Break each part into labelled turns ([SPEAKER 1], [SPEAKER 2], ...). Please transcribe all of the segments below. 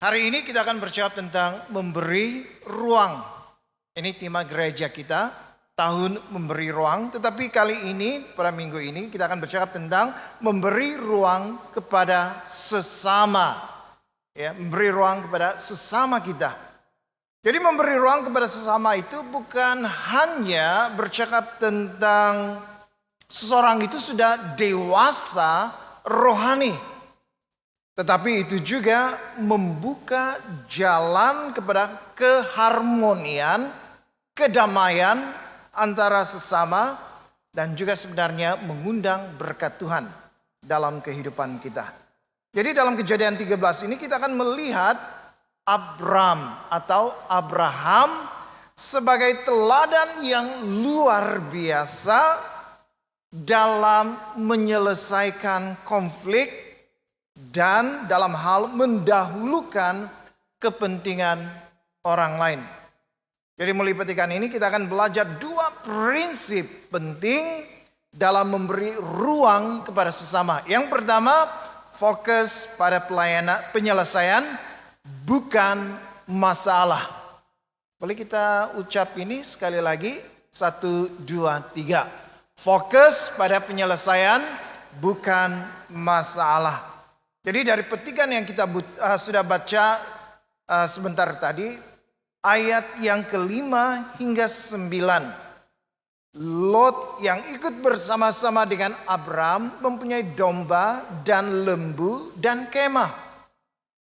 [SPEAKER 1] Hari ini kita akan berjawab tentang memberi ruang. Ini tema gereja kita, tahun memberi ruang. Tetapi kali ini, pada minggu ini, kita akan bercakap tentang memberi ruang kepada sesama. Ya, memberi ruang kepada sesama kita. Jadi memberi ruang kepada sesama itu bukan hanya bercakap tentang seseorang itu sudah dewasa rohani. Tetapi itu juga membuka jalan kepada keharmonian, kedamaian antara sesama dan juga sebenarnya mengundang berkat Tuhan dalam kehidupan kita. Jadi dalam Kejadian 13 ini kita akan melihat Abraham sebagai teladan yang luar biasa dalam menyelesaikan konflik dan dalam hal mendahulukan kepentingan orang lain. Jadi melalui petikan ini kita akan belajar dua prinsip penting dalam memberi ruang kepada sesama. Yang pertama, fokus pada penyelesaian, bukan masalah. Boleh kita ucap ini sekali lagi, 1, 2, 3. Fokus pada penyelesaian, bukan masalah. Jadi dari petikan yang kita sudah baca sebentar tadi, ayat yang ke-5 hingga 9. Lot yang ikut bersama-sama dengan Abraham mempunyai domba dan lembu dan kemah.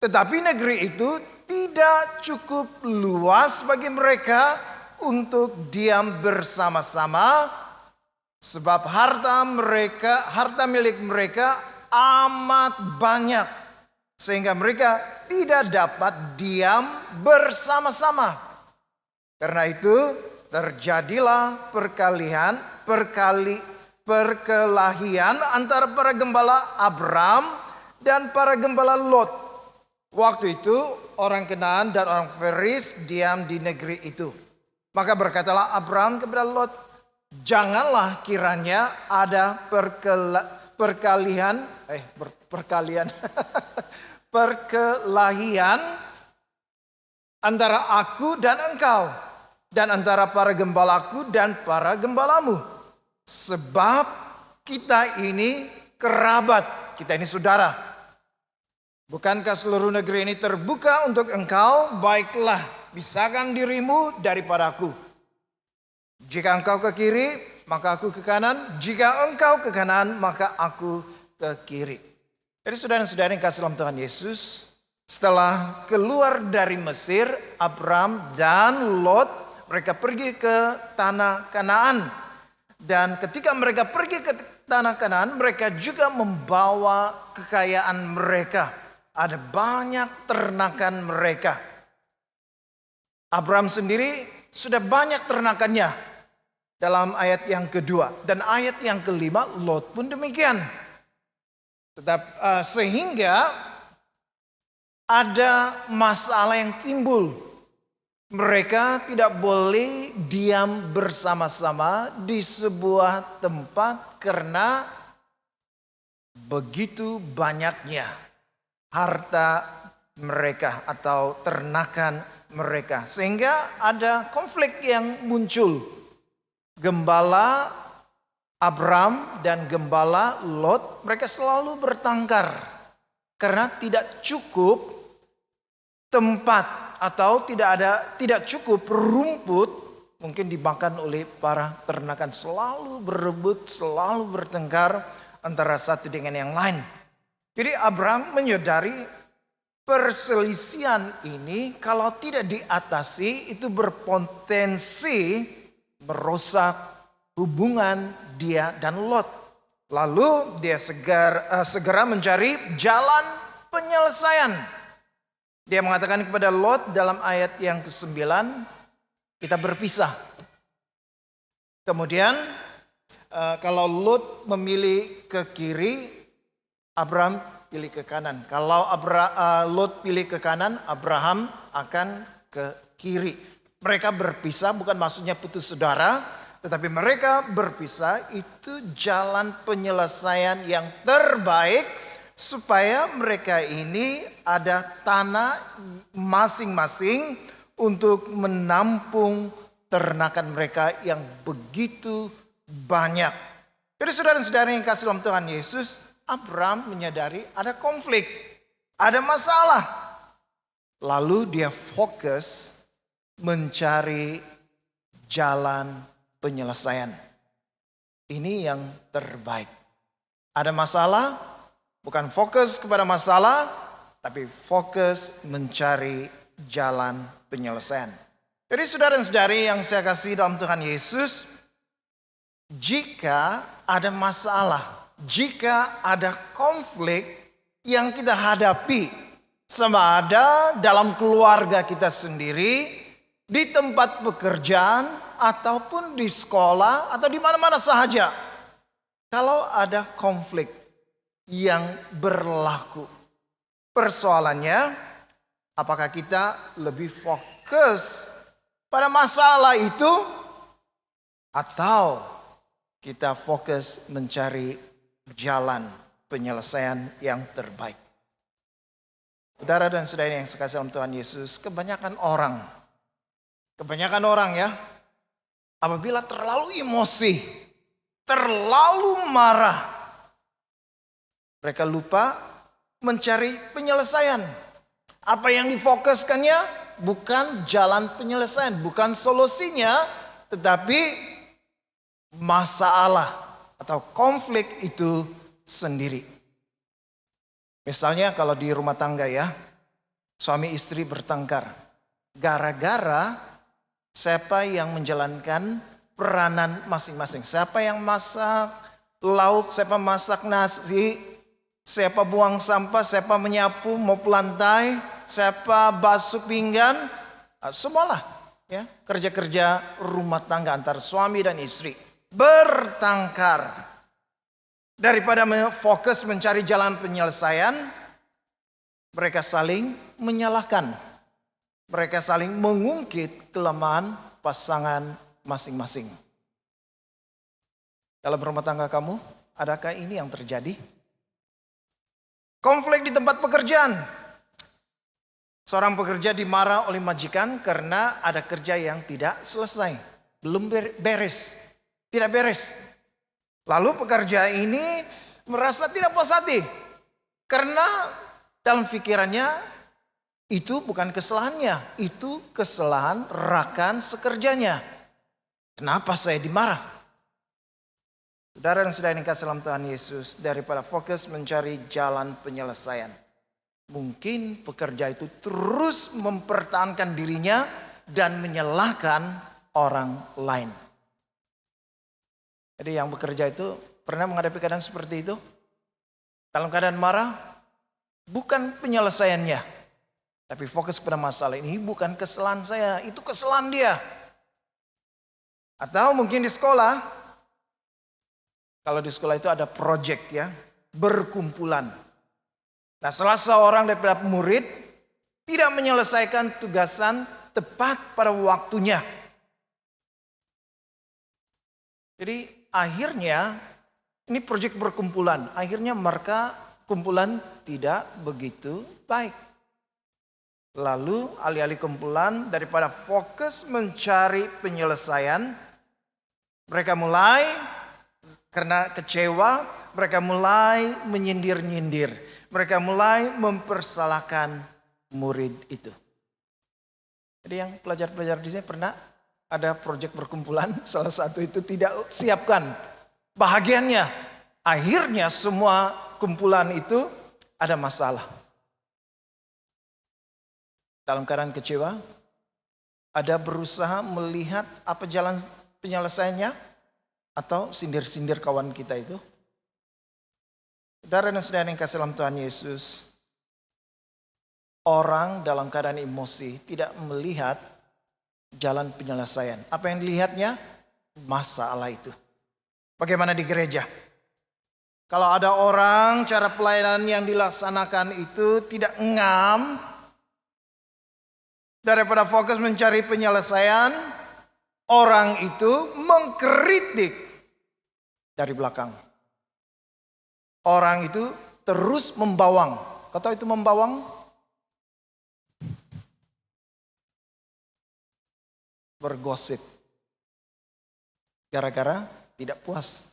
[SPEAKER 1] Tetapi negeri itu tidak cukup luas bagi mereka untuk diam bersama-sama, sebab harta milik mereka amat banyak, sehingga mereka tidak dapat diam bersama-sama. Karena itu terjadilah perkelahian antara para gembala Abraham dan para gembala Lot. Waktu itu orang Kanaan dan orang Feris diam di negeri itu. Maka berkatalah Abraham kepada Lot, janganlah kiranya ada perkelahian antara aku dan engkau, dan antara para gembalaku dan para gembalamu. Sebab kita ini kerabat, kita ini saudara. Bukankah seluruh negeri ini terbuka untuk engkau? Baiklah, pisahkan dirimu daripadaku. Jika engkau ke kiri, maka aku ke kanan. Jika engkau ke kanan, maka aku ke kiri. Jadi saudara-saudara yang kasih dalam Tuhan Yesus, setelah keluar dari Mesir, Abraham dan Lot, mereka pergi ke tanah Kanaan. Dan ketika mereka pergi ke tanah Kanaan, mereka juga membawa kekayaan mereka. Ada banyak ternakan mereka. Abraham sendiri sudah banyak ternakannya dalam ayat yang kedua. Dan ayat yang kelima, Lot pun demikian. Sehingga ada masalah yang timbul. Mereka tidak boleh diam bersama-sama di sebuah tempat karena begitu banyaknya harta mereka atau ternakan mereka. Sehingga ada konflik yang muncul. Gembala Abraham dan gembala Lot, mereka selalu bertengkar karena tidak cukup tempat atau tidak cukup rumput, mungkin dimakan oleh para ternakan. Selalu berebut, selalu bertengkar antara satu dengan yang lain. Jadi Abraham menyadari perselisihan ini kalau tidak diatasi itu berpotensi merusak hubungan dia dan Lot. Lalu dia segera mencari jalan penyelesaian. Dia mengatakan kepada Lot dalam ayat yang ke-9, kita berpisah. Kemudian kalau Lot memilih ke kiri, Abraham pilih ke kanan. Kalau Lot pilih ke kanan, Abraham akan ke kiri. Mereka berpisah bukan maksudnya putus saudara, tetapi mereka berpisah itu jalan penyelesaian yang terbaik supaya mereka ini ada tanah masing-masing untuk menampung ternakan mereka yang begitu banyak. Jadi saudara-saudara yang kasih dalam Tuhan Yesus, Abraham menyadari ada konflik, ada masalah. Lalu dia fokus mencari jalan penyelesaian. Ini yang terbaik. Ada masalah, bukan fokus kepada masalah, tapi fokus mencari jalan penyelesaian. Jadi saudara-saudari yang saya kasih dalam Tuhan Yesus, jika ada masalah, jika ada konflik yang kita hadapi, sama ada dalam keluarga kita sendiri, di tempat pekerjaan, ataupun di sekolah, atau di mana-mana saja. Kalau ada konflik yang berlaku, persoalannya, apakah kita lebih fokus pada masalah itu, atau kita fokus mencari jalan penyelesaian yang terbaik? Saudara dan saudari yang sekasih dalam Tuhan Yesus, kebanyakan orang ya, apabila terlalu emosi, terlalu marah, mereka lupa mencari penyelesaian. Apa yang difokuskannya bukan jalan penyelesaian, bukan solusinya, tetapi masalah atau konflik itu sendiri. Misalnya kalau di rumah tangga ya, suami istri bertengkar. Gara-gara siapa yang menjalankan peranan masing-masing. Siapa yang masak lauk, siapa masak nasi, siapa buang sampah, siapa menyapu, mop lantai, siapa basuh pinggan. Semualah ya, kerja-kerja rumah tangga antar suami dan istri. Bertengkar. Daripada fokus mencari jalan penyelesaian, mereka saling menyalahkan. Mereka saling mengungkit kelemahan pasangan masing-masing. Dalam rumah tangga kamu, adakah ini yang terjadi? Konflik di tempat pekerjaan. Seorang pekerja dimarah oleh majikan karena ada kerja yang tidak selesai. Belum beres. Tidak beres. Lalu pekerja ini merasa tidak puas hati. Karena dalam pikirannya itu bukan kesalahannya. Itu kesalahan rekan sekerjanya. Kenapa saya dimarah? Saudara dan saudara yang kasih dalam Tuhan Yesus, daripada fokus mencari jalan penyelesaian, mungkin pekerja itu terus mempertahankan dirinya dan menyalahkan orang lain. Jadi yang bekerja itu pernah menghadapi keadaan seperti itu? Dalam keadaan marah, bukan penyelesaiannya, tapi fokus pada masalah ini. Bukan kesalahan saya, itu kesalahan dia. Atau mungkin di sekolah, kalau di sekolah itu ada project ya, berkumpulan. Nah, salah seorang daripada murid tidak menyelesaikan tugasan tepat pada waktunya. Jadi akhirnya ini proyek berkumpulan. Akhirnya mereka kumpulan tidak begitu baik. Lalu alih-alih kumpulan daripada fokus mencari penyelesaian, mereka mulai karena kecewa, mereka mulai menyindir-nyindir. Mereka mulai mempersalahkan murid itu. Jadi yang pelajar-pelajar di sini pernah ada proyek berkumpulan, salah satu itu tidak siapkan bahagiannya. Akhirnya semua kumpulan itu ada masalah. Dalam keadaan kecewa, ada berusaha melihat apa jalan penyelesaiannya, atau sindir-sindir kawan kita itu. Saudara dan saudara yang kasih dalam Tuhan Yesus, orang dalam keadaan emosi tidak melihat jalan penyelesaian. Apa yang dilihatnya? Masalah itu. Bagaimana di gereja? Kalau ada orang cara pelayanan yang dilaksanakan itu tidak ngam, daripada fokus mencari penyelesaian, orang itu mengkritik dari belakang. Orang itu terus membawang. Kau tahu itu membawang? Bergosip. Gara-gara tidak puas.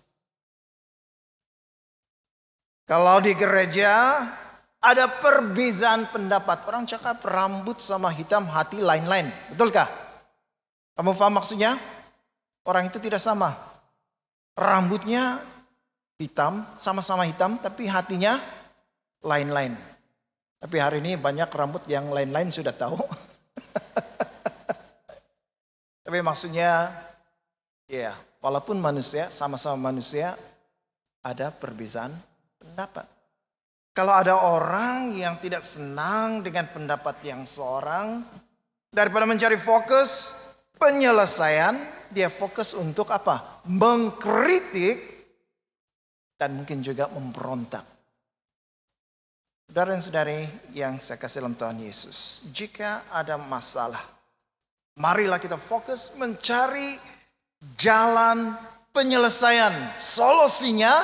[SPEAKER 1] Kalau di gereja ada perbedaan pendapat. Orang cakap rambut sama hitam, hati lain-lain. Betulkah? Kamu paham maksudnya? Orang itu tidak sama. Rambutnya hitam, sama-sama hitam, tapi hatinya lain-lain. Tapi hari ini banyak rambut yang lain-lain sudah tahu. Tapi maksudnya, ya, walaupun manusia, sama-sama manusia, ada perbedaan pendapat. Kalau ada orang yang tidak senang dengan pendapat yang seorang, daripada mencari fokus penyelesaian, dia fokus untuk apa? Mengkritik dan mungkin juga memberontak. Saudara dan saudari yang saya kasih dalam Tuhan Yesus, jika ada masalah, marilah kita fokus mencari jalan penyelesaian. Solusinya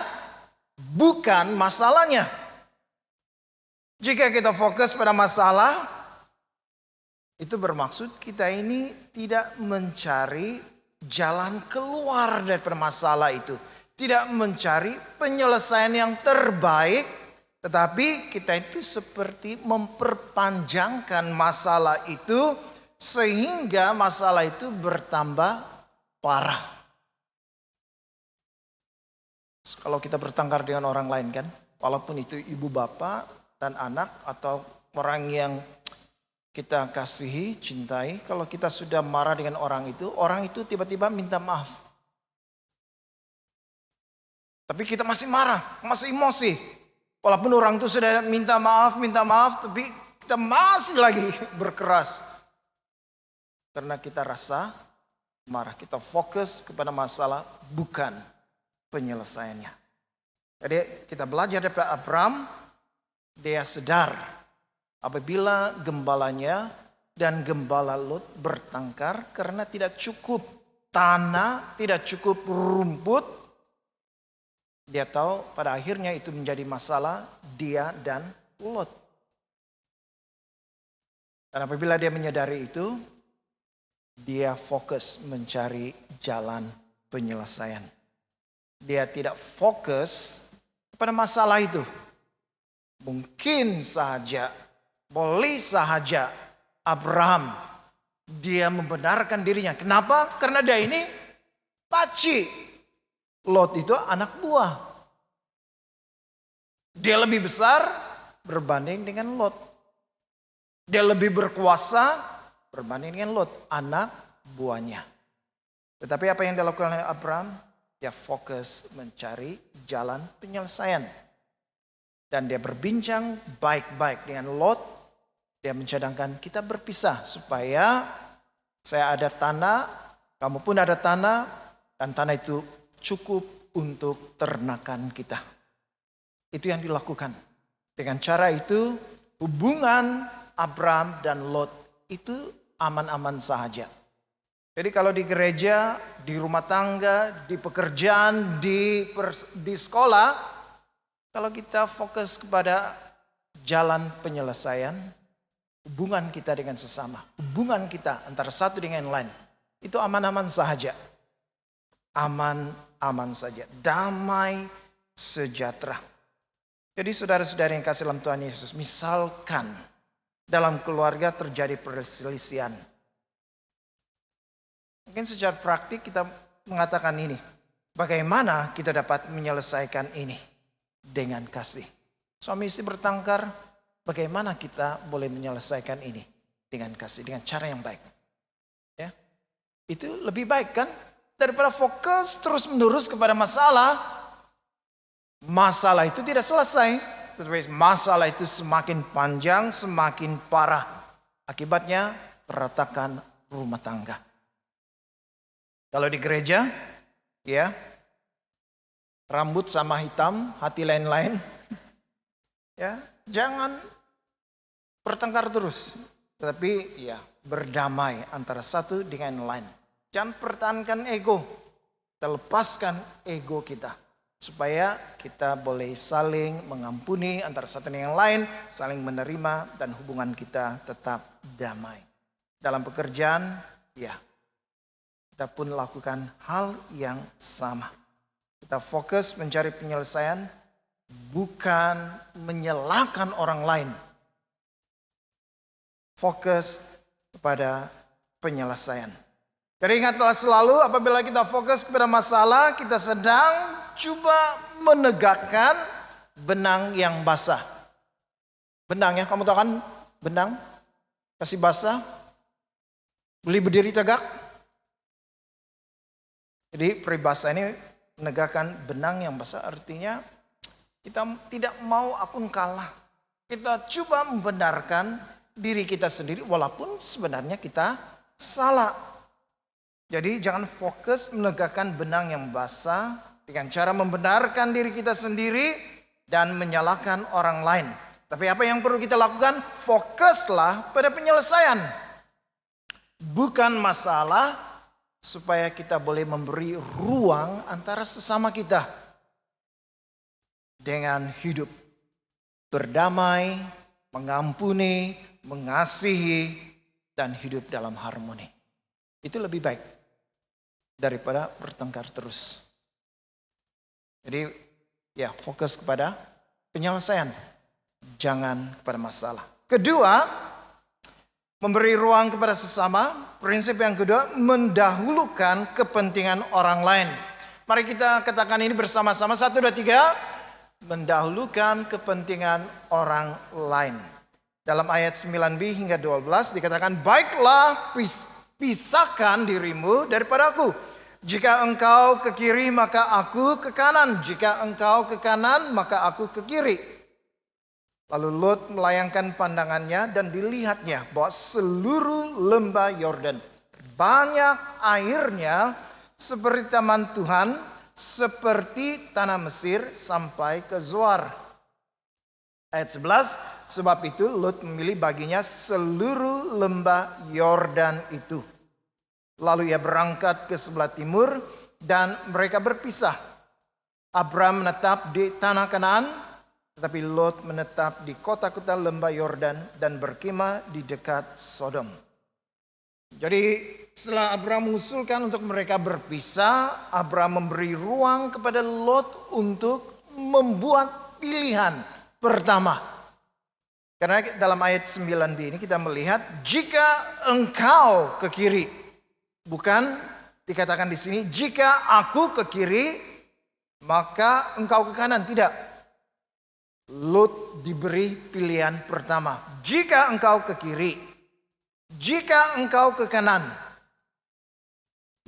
[SPEAKER 1] bukan masalahnya. Jika kita fokus pada masalah, itu bermaksud kita ini tidak mencari jalan keluar dari masalah itu. Tidak mencari penyelesaian yang terbaik, tetapi kita itu seperti memperpanjangkan masalah itu sehingga masalah itu bertambah parah. Kalau kita bertengkar dengan orang lain kan, walaupun itu ibu bapak dan anak atau orang yang kita kasihi, cintai, kalau kita sudah marah dengan orang itu tiba-tiba minta maaf. Tapi kita masih marah, masih emosi. Walaupun orang itu sudah minta maaf, tapi kita masih lagi berkeras. Karena kita rasa marah, kita fokus kepada masalah bukan penyelesaiannya. Jadi kita belajar dari Abraham, dia sadar apabila gembalanya dan gembala Lot bertengkar karena tidak cukup tanah, tidak cukup rumput. Dia tahu pada akhirnya itu menjadi masalah dia dan Lot. Dan apabila dia menyadari itu, dia fokus mencari jalan penyelesaian. Dia tidak fokus kepada masalah itu. Mungkin saja, boleh saja Abraham dia membenarkan dirinya. Kenapa? Karena dia ini paci. Lot itu anak buah. Dia lebih besar berbanding dengan Lot. Dia lebih berkuasa berbanding dengan Lot, anak buahnya. Tetapi apa yang dilakukan oleh Abraham? Dia fokus mencari jalan penyelesaian. Dan dia berbincang baik-baik dengan Lot. Dia mencadangkan kita berpisah supaya saya ada tanah, kamu pun ada tanah, dan tanah itu cukup untuk ternakan kita. Itu yang dilakukan. Dengan cara itu hubungan Abraham dan Lot itu aman-aman saja. Jadi kalau di gereja, di rumah tangga, di pekerjaan, di sekolah, kalau kita fokus kepada jalan penyelesaian, hubungan kita dengan sesama, hubungan kita antara satu dengan yang lain, itu aman-aman saja. Aman-aman saja. Damai sejahtera. Jadi saudara-saudara yang kasih dalam Tuhan Yesus, misalkan dalam keluarga terjadi perselisihan. Mungkin secara praktik kita mengatakan ini. Bagaimana kita dapat menyelesaikan ini? Dengan kasih. Suami istri bertengkar, bagaimana kita boleh menyelesaikan ini? Dengan kasih, dengan cara yang baik. Ya, itu lebih baik kan? Daripada fokus terus-menerus kepada masalah. Masalah itu tidak selesai. Tetapi masalah itu semakin panjang, semakin parah. Akibatnya peratakan rumah tangga. Kalau di gereja, ya, rambut sama hitam, hati lain-lain. Ya, jangan bertengkar terus. Tetapi ya, berdamai antara satu dengan yang lain. Jangan pertahankan ego. Kita lepaskan ego kita. supaya kita boleh saling mengampuni antara satu dengan yang lain, saling menerima, dan hubungan kita tetap damai. Dalam pekerjaan, ya, kita pun lakukan hal yang sama. Kita fokus mencari penyelesaian, bukan menyalahkan orang lain. Fokus kepada penyelesaian. Jadi ingatlah selalu apabila kita fokus kepada masalah, kita sedang coba menegakkan benang yang basah. Benang ya, kamu tahu kan benang? Kasih basah, boleh berdiri tegak. Jadi peribahasa ini menegakkan benang yang basah, artinya kita tidak mau akun kalah. Kita coba membenarkan diri kita sendiri walaupun sebenarnya kita salah. Jadi jangan fokus menegakkan benang yang basah dengan cara membenarkan diri kita sendiri dan menyalahkan orang lain. Tapi apa yang perlu kita lakukan? Fokuslah pada penyelesaian. Bukan masalah, supaya kita boleh memberi ruang antara sesama kita. Dengan hidup berdamai, mengampuni, mengasihi, dan hidup dalam harmoni. Itu lebih baik daripada bertengkar terus. Jadi ya, fokus kepada penyelesaian, jangan kepada masalah. Kedua, memberi ruang kepada sesama. Prinsip yang kedua, mendahulukan kepentingan orang lain. Mari kita katakan ini bersama-sama. 1, 2, 3. Mendahulukan kepentingan orang lain. Dalam ayat 9b hingga 12 dikatakan, baiklah pisahkan dirimu daripada aku. Jika engkau ke kiri maka aku ke kanan. Jika engkau ke kanan maka aku ke kiri. Lalu Lot melayangkan pandangannya dan dilihatnya bahwa seluruh lembah Yordan banyak airnya seperti taman Tuhan, seperti tanah Mesir sampai ke Zoar. Ayat 11, sebab itu Lot memilih baginya seluruh lembah Yordan itu. Lalu ia berangkat ke sebelah timur dan mereka berpisah. Abram menetap di tanah Kanaan, tetapi Lot menetap di kota-kota lembah Yordan dan berkemah di dekat Sodom. Jadi setelah Abram mengusulkan untuk mereka berpisah, Abram memberi ruang kepada Lot untuk membuat pilihan pertama. Karena dalam ayat 9b ini kita melihat, jika engkau ke kiri. Bukan dikatakan di sini, jika aku ke kiri, maka engkau ke kanan. Tidak. Lot diberi pilihan pertama. Jika engkau ke kiri, jika engkau ke kanan,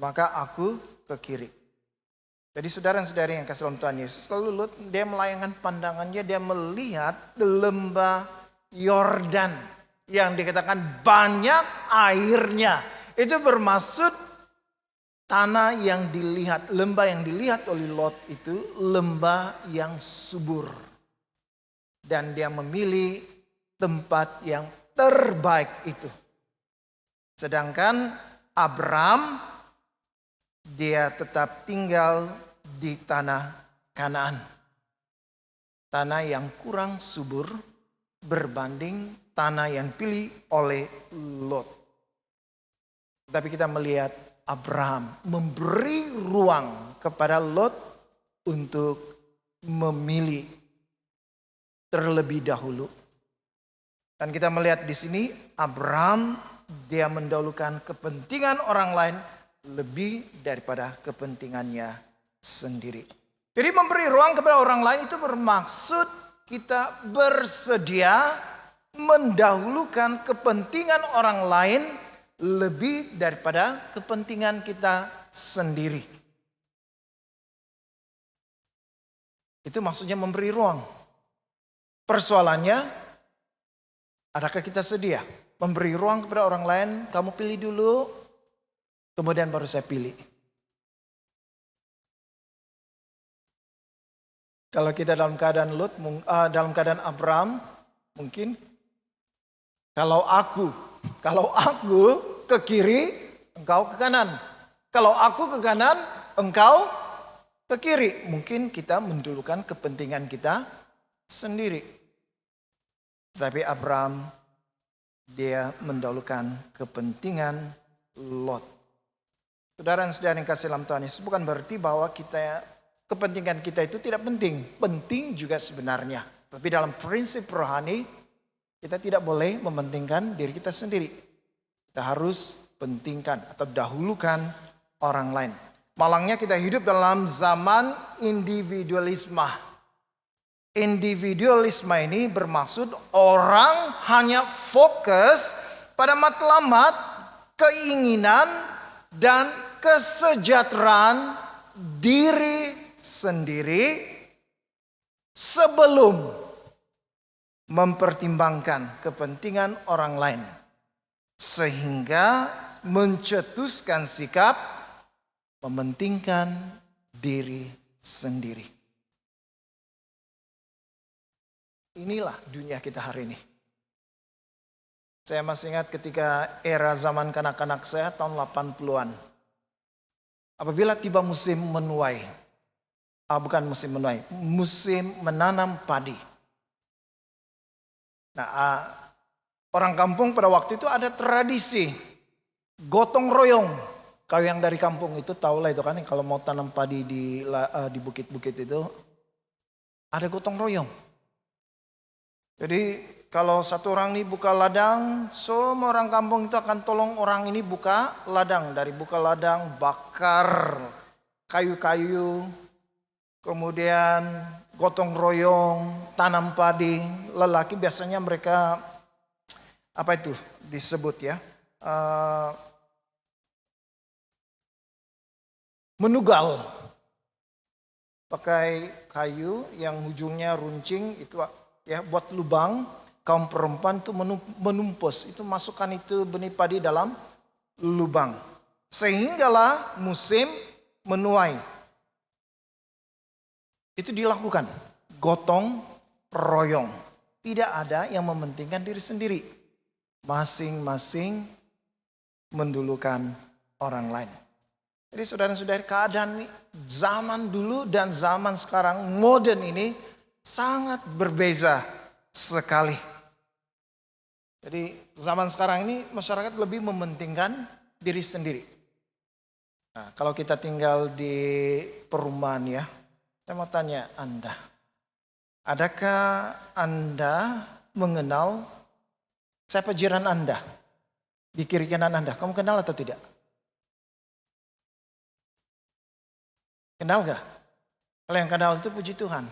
[SPEAKER 1] maka aku ke kiri. Jadi saudara-saudari yang kasih dalam Tuhan Yesus, lalu Lot dia melayangkan pandangannya, dia melihat lembah Yordan yang dikatakan banyak airnya. Itu bermaksud tanah yang dilihat, lembah yang dilihat oleh Lot itu lembah yang subur. Dan dia memilih tempat yang terbaik itu. Sedangkan Abram, dia tetap tinggal di tanah Kanaan. Tanah yang kurang subur berbanding tanah yang dipilih oleh Lot. Tapi kita melihat Abraham memberi ruang kepada Lot untuk memilih terlebih dahulu. Dan kita melihat di sini Abraham dia mendahulukan kepentingan orang lain lebih daripada kepentingannya sendiri. Jadi memberi ruang kepada orang lain itu bermaksud kita bersedia mendahulukan kepentingan orang lain lebih daripada kepentingan kita sendiri. Itu maksudnya memberi ruang. Persoalannya, adakah kita sedia memberi ruang kepada orang lain? Kamu pilih dulu, kemudian baru saya pilih. Kalau kita dalam keadaan Lot, dalam keadaan Abraham, mungkin kalau aku ke kiri, engkau ke kanan. Kalau aku ke kanan, engkau ke kiri. Mungkin kita mendulukan kepentingan kita sendiri. Tapi Abraham, dia mendahulukan kepentingan Lot. Saudara dan saudara yang kasih dalam Tuhan Yesus, bukan berarti bahwa kepentingan kita itu tidak penting. Penting juga sebenarnya. Tapi dalam prinsip rohani, kita tidak boleh mementingkan diri kita sendiri. Kita harus pentingkan atau dahulukan orang lain. Malangnya kita hidup dalam zaman individualisme. Individualisme ini bermaksud orang hanya fokus pada matlamat, keinginan, dan kesejahteraan diri sendiri sebelum mempertimbangkan kepentingan orang lain. Sehingga mencetuskan sikap mementingkan diri sendiri. Inilah dunia kita hari ini. Saya masih ingat ketika era zaman kanak-kanak saya tahun 80-an. Apabila tiba musim menuai. Bukan musim menuai, musim menanam padi. Nah, orang kampung pada waktu itu ada tradisi gotong royong. Kau yang dari kampung itu tahulah itu kan, kalau mau tanam padi di bukit-bukit itu ada gotong royong. Jadi kalau satu orang ini buka ladang, semua orang kampung itu akan tolong orang ini buka ladang. Dari buka ladang, bakar kayu-kayu, kemudian gotong royong, tanam padi. Lelaki biasanya mereka, apa itu disebut ya, menugal. Pakai kayu yang ujungnya runcing, itu ya buat lubang. Kaum perempuan itu menumpus, itu masukkan itu benih padi dalam lubang. Sehinggalah musim menuai. Itu dilakukan, gotong royong. Tidak ada yang mementingkan diri sendiri. Masing-masing mendulukan orang lain. Jadi saudara-saudari, keadaan zaman dulu dan zaman sekarang modern ini sangat berbeza sekali. Jadi zaman sekarang ini masyarakat lebih mementingkan diri sendiri. Nah, kalau kita tinggal di perumahan ya, saya mau tanya Anda, adakah Anda mengenal siapa jiran Anda? Di kiri kanan Anda, kamu kenal atau tidak? Kenal gak? Kalau yang kenal itu puji Tuhan.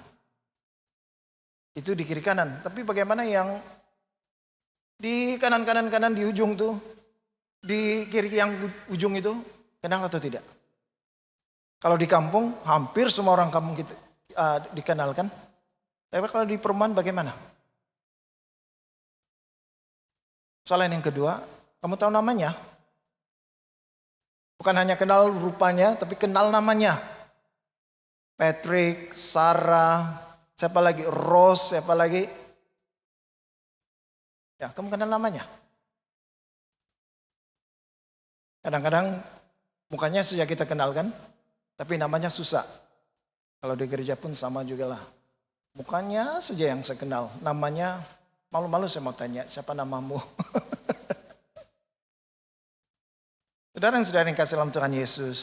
[SPEAKER 1] Itu di kiri kanan. Tapi bagaimana yang di kanan di ujung tuh, di kiri yang ujung itu, kenal atau tidak? Kalau di kampung, hampir semua orang kampung kita dikenalkan. Tapi kalau di perumahan bagaimana? Soalan yang kedua, kamu tahu namanya? Bukan hanya kenal rupanya, tapi kenal namanya. Patrick, Sarah, siapa lagi? Rose, siapa lagi? Ya, kamu kenal namanya. Kadang-kadang mukanya saja kita kenalkan, tapi namanya susah. Kalau di gereja pun sama juga lah. Mukanya saja yang saya kenal, namanya malu-malu saya mau tanya, siapa namamu? Saudara dan saudara yang kasih dalam Tuhan Yesus,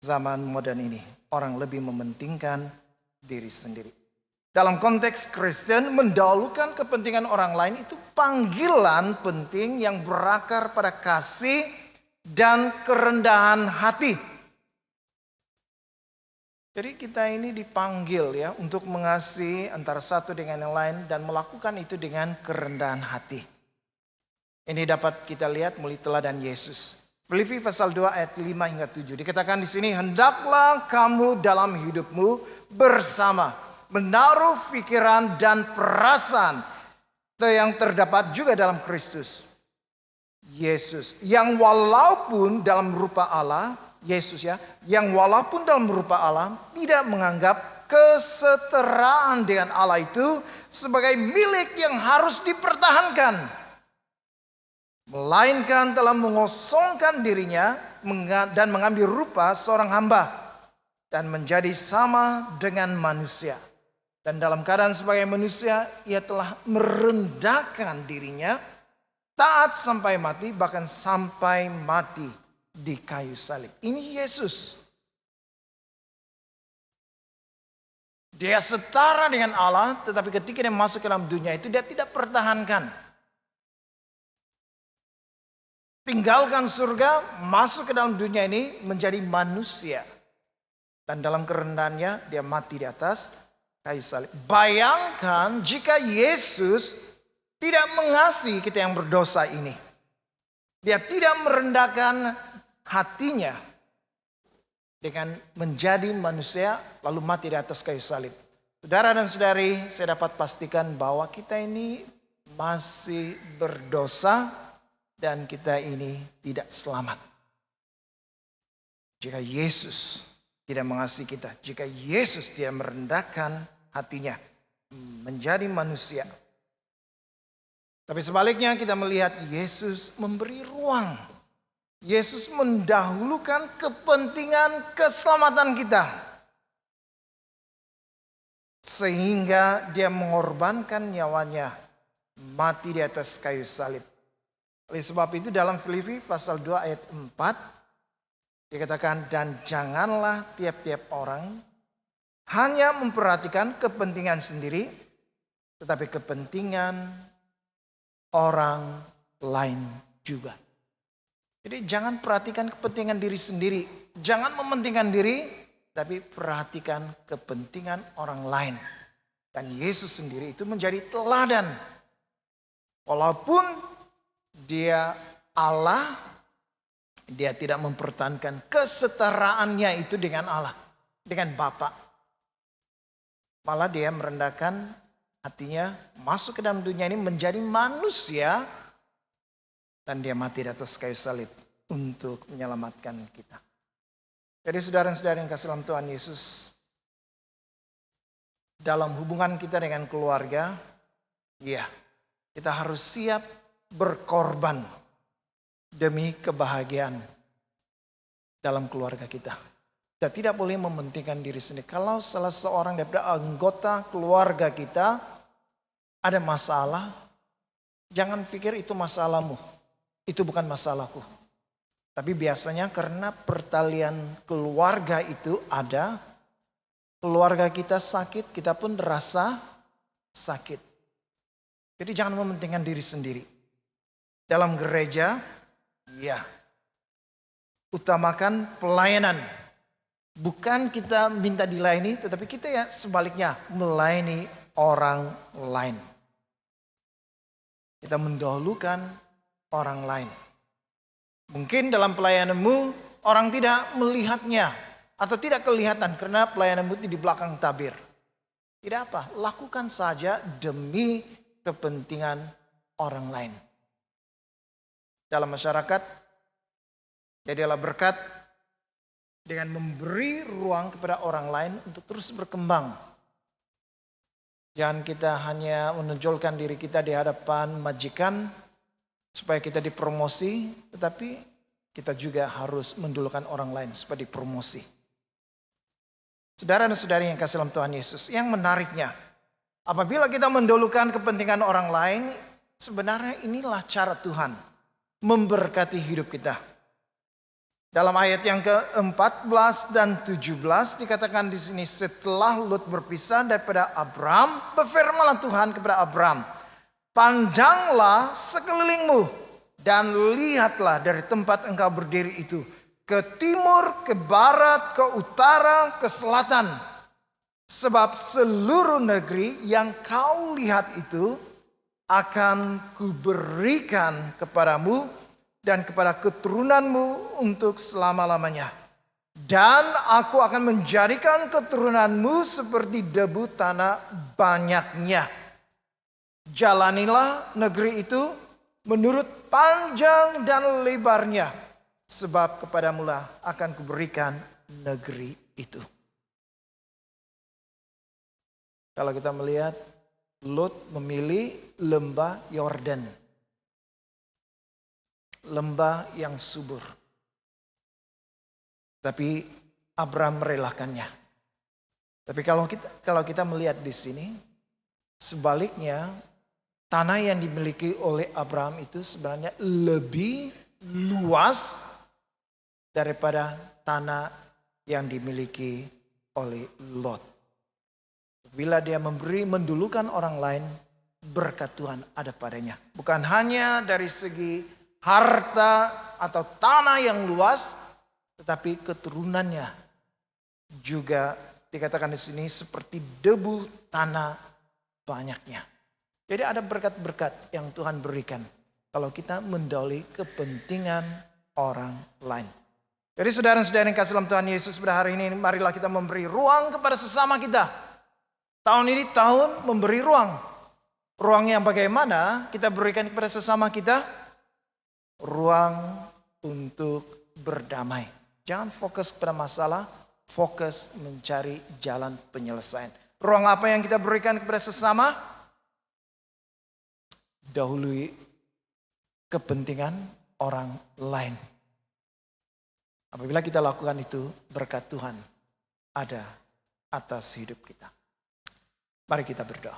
[SPEAKER 1] zaman modern ini, orang lebih mementingkan diri sendiri. Dalam konteks Kristen, mendahulukan kepentingan orang lain itu panggilan penting yang berakar pada kasih dan kerendahan hati. Jadi kita ini dipanggil ya untuk mengasihi antara satu dengan yang lain dan melakukan itu dengan kerendahan hati. Ini dapat kita lihat melalui teladan Yesus. Filipi pasal 2 ayat 5 hingga 7. Dikatakan di sini, hendaklah kamu dalam hidupmu bersama menaruh pikiran dan perasaan yang terdapat juga dalam Kristus Yesus, yang walaupun dalam rupa Allah, Yesus ya, yang walaupun dalam rupa Allah tidak menganggap kesetaraan dengan Allah itu sebagai milik yang harus dipertahankan, melainkan telah mengosongkan dirinya dan mengambil rupa seorang hamba. dan menjadi sama dengan manusia. Dan dalam keadaan sebagai manusia, ia telah merendahkan dirinya, taat sampai mati, bahkan sampai mati di kayu salib. Ini Yesus. Dia setara dengan Allah, tetapi ketika dia masuk ke dalam dunia itu, dia tidak pertahankan. Tinggalkan surga, masuk ke dalam dunia ini menjadi manusia. Dan dalam kerendahannya dia mati di atas kayu salib. Bayangkan jika Yesus tidak mengasihi kita yang berdosa ini. Dia tidak merendahkan hatinya dengan menjadi manusia lalu mati di atas kayu salib. Saudara dan saudari, saya dapat pastikan bahwa kita ini masih berdosa dan kita ini tidak selamat. Jika Yesus tidak mengasihi kita, jika Yesus tidak merendahkan hatinya menjadi manusia. Tapi sebaliknya kita melihat Yesus memberi ruang. Yesus mendahulukan kepentingan keselamatan kita. Sehingga dia mengorbankan nyawanya mati di atas kayu salib. Oleh sebab itu dalam Filipi pasal 2 ayat 4 dikatakan, dan janganlah tiap-tiap orang hanya memperhatikan kepentingan sendiri, tetapi kepentingan orang lain juga. Jadi jangan perhatikan kepentingan diri sendiri. Jangan mementingkan diri, tapi perhatikan kepentingan orang lain. Dan Yesus sendiri itu menjadi teladan. Walaupun dia Allah, dia tidak mempertahankan kesetaraannya itu dengan Allah, dengan Bapa. Malah dia merendahkan hatinya, masuk ke dalam dunia ini menjadi manusia, dan dia mati di atas kayu salib untuk menyelamatkan kita. Jadi saudara-saudara yang kasih dalam Tuhan Yesus, dalam hubungan kita dengan keluarga, ya, kita harus siap berkorban demi kebahagiaan dalam keluarga kita. Kita tidak boleh mementingkan diri sendiri. Kalau salah seorang daripada anggota keluarga kita ada masalah, jangan pikir itu masalahmu. Itu bukan masalahku. Tapi biasanya karena pertalian keluarga itu ada, keluarga kita sakit, kita pun rasa sakit. Jadi jangan mementingkan diri sendiri. Dalam gereja, ya, utamakan pelayanan. Bukan kita minta dilayani, tetapi kita ya sebaliknya melayani orang lain. Kita mendahulukan orang lain. Mungkin dalam pelayananmu orang tidak melihatnya atau tidak kelihatan karena pelayananmu di belakang tabir. Tidak apa, lakukan saja demi kepentingan orang lain. Dalam masyarakat, jadilah berkat dengan memberi ruang kepada orang lain untuk terus berkembang. Jangan kita hanya menonjolkan diri kita di hadapan majikan supaya kita dipromosi, tetapi kita juga harus mendulukan orang lain supaya dipromosi. Saudara dan saudari yang kasih dalam Tuhan Yesus, yang menariknya, apabila kita mendulukan kepentingan orang lain, sebenarnya inilah cara Tuhan memberkati hidup kita. Dalam ayat yang ke-14 dan 17 dikatakan di sini, setelah Lut berpisah daripada Abram, berfirmanlah Tuhan kepada Abram, pandanglah sekelilingmu dan lihatlah dari tempat engkau berdiri itu, ke timur, ke barat, ke utara, ke selatan. Sebab seluruh negeri yang kau lihat itu akan kuberikan kepadamu dan kepada keturunanmu untuk selama-lamanya. Dan aku akan menjadikan keturunanmu seperti debu tanah banyaknya. Jalanilah negeri itu menurut panjang dan lebarnya, sebab kepadamulah akan kuberikan negeri itu. Kalau kita melihat, Lot memilih lembah Yordan. Lembah yang subur. Tapi Abraham merelakannya. Tapi kalau kita melihat di sini, sebaliknya tanah yang dimiliki oleh Abraham itu sebenarnya lebih luas daripada tanah yang dimiliki oleh Lot. Bila dia mendulukan orang lain, berkat Tuhan ada padanya. Bukan hanya dari segi harta atau tanah yang luas, tetapi keturunannya juga dikatakan di sini seperti debu tanah banyaknya. Jadi ada berkat-berkat yang Tuhan berikan kalau kita mendahului kepentingan orang lain. Jadi saudara-saudara yang kasih dalam Tuhan Yesus, pada hari ini marilah kita memberi ruang kepada sesama kita. Tahun ini tahun memberi ruang. Ruang yang bagaimana kita berikan kepada sesama kita? Ruang untuk berdamai. Jangan fokus pada masalah, fokus mencari jalan penyelesaian. Ruang apa yang kita berikan kepada sesama? Dahului kepentingan orang lain. Apabila kita lakukan itu, berkat Tuhan ada atas hidup kita. Mari kita berdoa.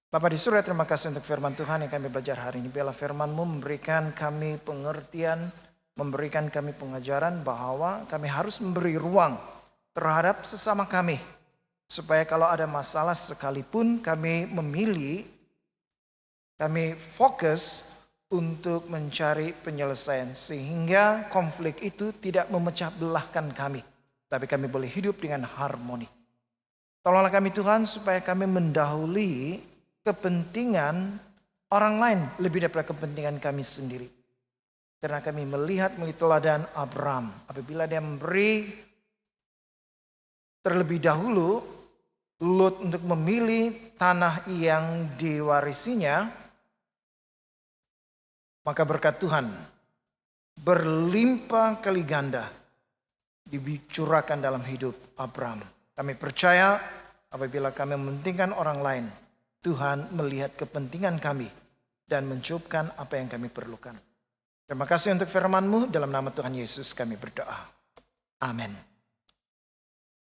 [SPEAKER 1] Bapa di surga, terima kasih untuk firman Tuhan yang kami belajar hari ini. Biarlah firman-Mu memberikan kami pengertian, memberikan kami pengajaran bahwa kami harus memberi ruang terhadap sesama kami. Supaya kalau ada masalah sekalipun kami memilih, kami fokus untuk mencari penyelesaian. Sehingga konflik itu tidak memecah belahkan kami. Tapi kami boleh hidup dengan harmoni. Tolonglah kami Tuhan supaya kami mendahului kepentingan orang lain lebih daripada kepentingan kami sendiri. Karena kami melihat melalui teladan Abraham. Apabila dia memberi terlebih dahulu Lot untuk memilih tanah yang diwarisinya, maka berkat Tuhan berlimpah kali ganda dibicurahkan dalam hidup Abraham. Kami percaya apabila kami mementingkan orang lain, Tuhan melihat kepentingan kami dan mencukupkan apa yang kami perlukan. Terima kasih untuk firman-Mu, dalam nama Tuhan Yesus kami berdoa. Amin.